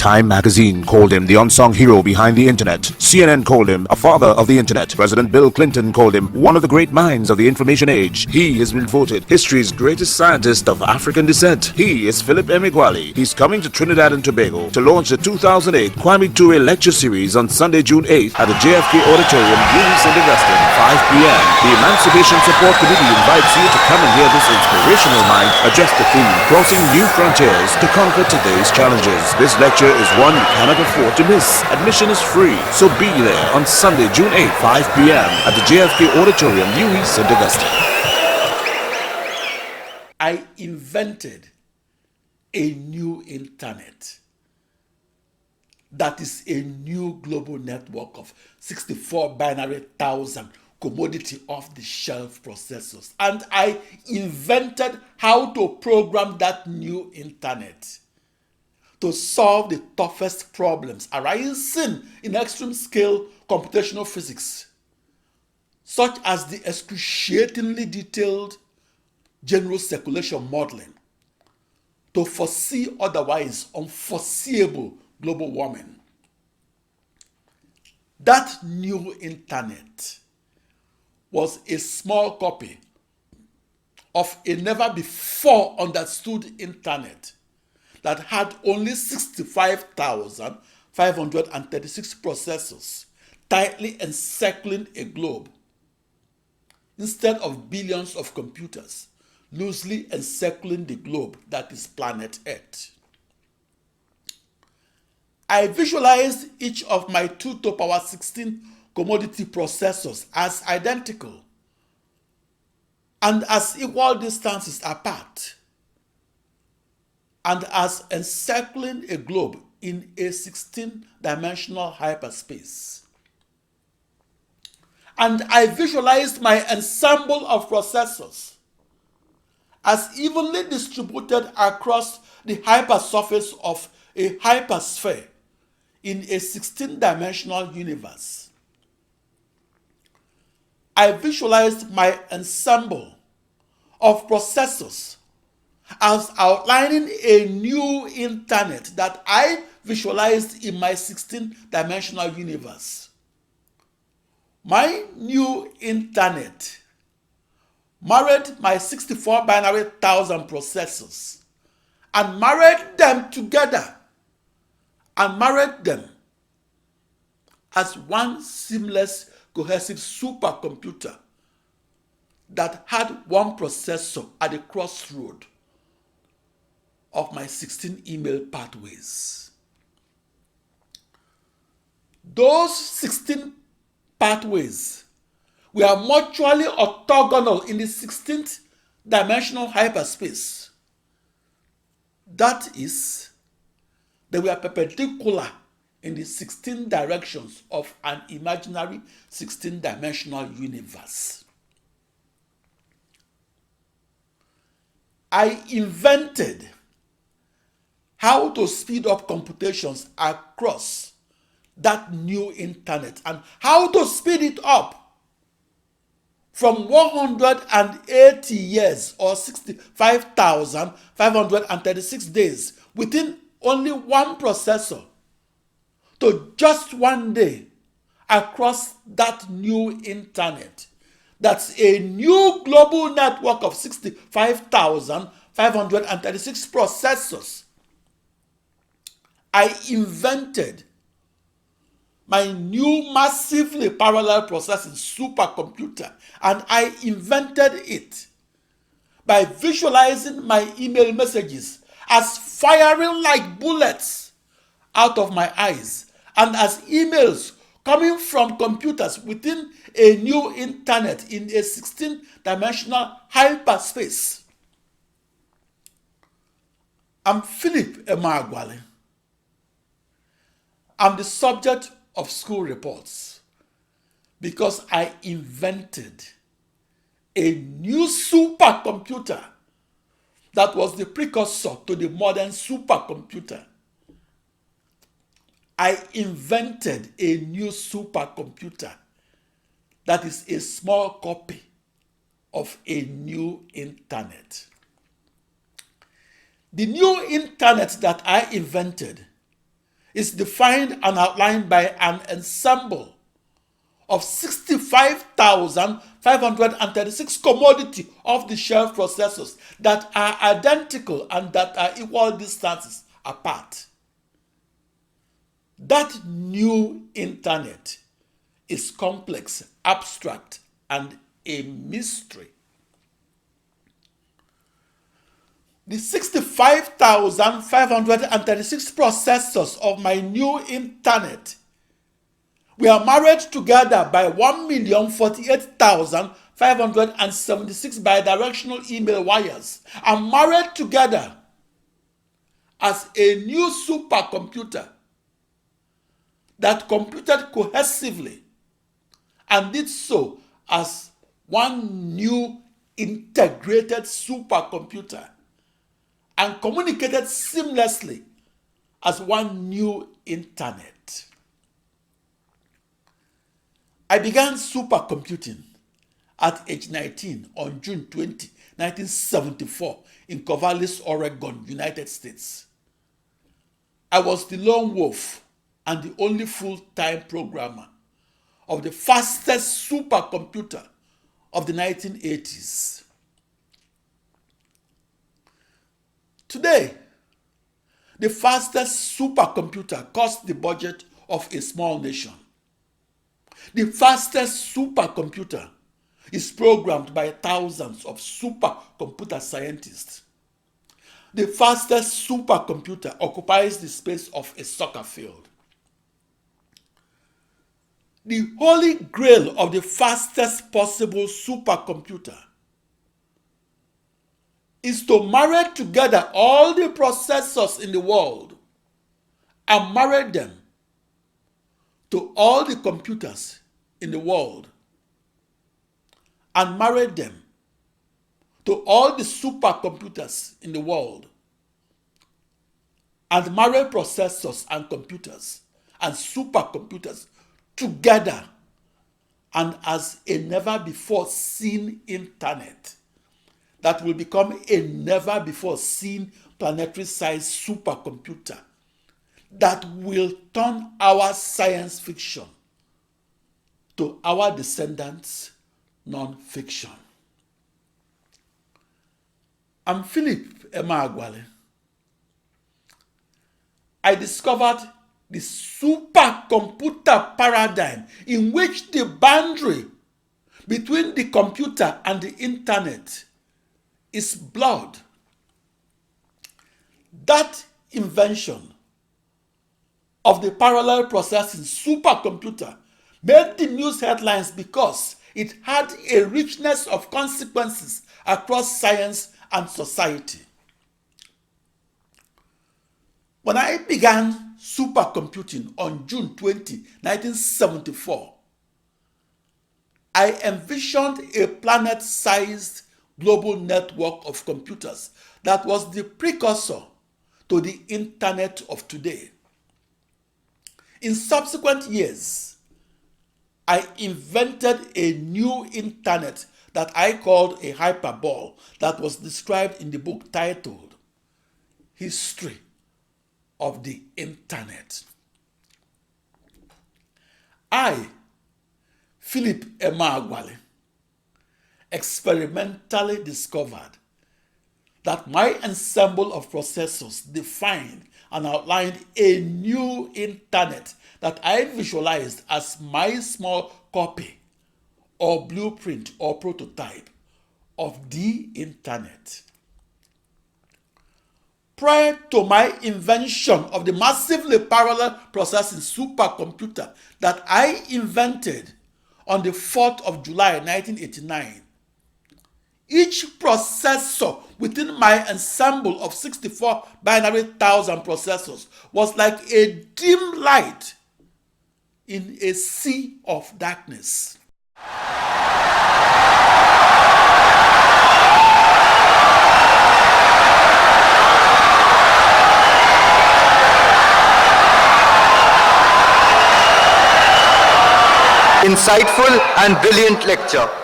Time magazine called him the unsung hero behind the internet. CNN called him a father of the internet. President Bill Clinton called him one of the great minds of the information age. He has been voted history's greatest scientist of African descent. He is Philip Emeagwali. He's coming to Trinidad and Tobago to launch the 2008 Kwame Ture lecture series on Sunday, June 8th at the JFK Auditorium, St. Augustine, 5 p.m. The Emancipation Support Committee invites you to come and hear this inspirational mind address the theme, crossing new frontiers to conquer today's challenges. This lecture is one you cannot afford to miss. Admission is free, so be there on Sunday, June 8th, 5 p.m. at the JFK Auditorium, St. Augustine. I invented a new internet that is a new global network of 64 binary thousand commodity off-the-shelf processors. And I invented how to program that new internet to solve the toughest problems arising in extreme-scale computational physics, such as the excruciatingly detailed general circulation modeling, to foresee otherwise unforeseeable global warming. That new internet was a small copy of a never-before-understood internet that had only 65,536 processors tightly encircling a globe, instead of billions of computers loosely encircling the globe that is planet Earth. I visualized each of my 2 to the power 16 commodity processors as identical and as equal distances apart, and as encircling a globe in a 16-dimensional hyperspace. And I visualized my ensemble of processors as evenly distributed across the hypersurface of a hypersphere in a 16-dimensional universe. I visualized my ensemble of processors as outlining a new internet that I visualized in my 16-dimensional universe. My new internet married my 64 binary thousand processors and married them together and married them as one seamless, cohesive supercomputer that had one processor at the crossroad of my 16 email pathways. Those 16 pathways were mutually orthogonal in the 16th dimensional hyperspace. That is, they were perpendicular in the 16 directions of an imaginary 16-dimensional universe. I invented how to speed up computations across that new internet and how to speed it up from 180 years or 65,536 days within only one processor to just one day across that new internet. That's a new global network of 65,536 processors. I invented my new massively parallel processing supercomputer, and I invented it by visualizing my email messages as firing like bullets out of my eyes and as emails coming from computers within a new internet in a 16-dimensional hyperspace. I'm Philip Emeagwali. I'm the subject of school reports because I invented a new supercomputer that was the precursor to the modern supercomputer. I invented a new supercomputer that is a small copy of a new internet. The new internet that I invented is defined and outlined by an ensemble of 65,536 commodity off-the-shelf processors that are identical and that are equal distances apart. That new internet is complex, abstract, and a mystery. The 65,536 processors of my new internet were married together by 1,048,576 bidirectional email wires and married together as a new supercomputer that computed cohesively and did so as one new integrated supercomputer and communicated seamlessly as one new internet. I began supercomputing at age 19 on June 20, 1974 in Corvallis, Oregon, United States. I was the lone wolf and the only full-time programmer of the fastest supercomputer of the 1980s. Today, the fastest supercomputer costs the budget of a small nation. The fastest supercomputer is programmed by thousands of supercomputer scientists. The fastest supercomputer occupies the space of a soccer field. The holy grail of the fastest possible supercomputer is to marry together all the processors in the world and marry them to all the computers in the world and marry them to all the supercomputers in the world and marry processors and computers and supercomputers together and as a never-before-seen internet that will become a never-before-seen planetary-sized supercomputer that will turn our science fiction to our descendants' non-fiction. I'm Philip Emeagwali. I discovered the supercomputer paradigm in which the boundary between the computer and the internet is blurred. That invention of the parallel processing supercomputer made the news headlines because it had a richness of consequences across science and society. When I began supercomputing on June 20, 1974, I envisioned a planet-sized global network of computers that was the precursor to the internet of today. In subsequent years, I invented a new internet that I called a hyperbole that was described in the book titled History of the Internet. I, Philip Emeagwali, experimentally discovered that my ensemble of processors defined and outlined a new internet that I visualized as my small copy or blueprint or prototype of the internet. Prior to my invention of the massively parallel processing supercomputer that I invented on the 4th of July 1989, each processor within my ensemble of 64 binary thousand processors was like a dim light in a sea of darkness. Insightful and brilliant lecture.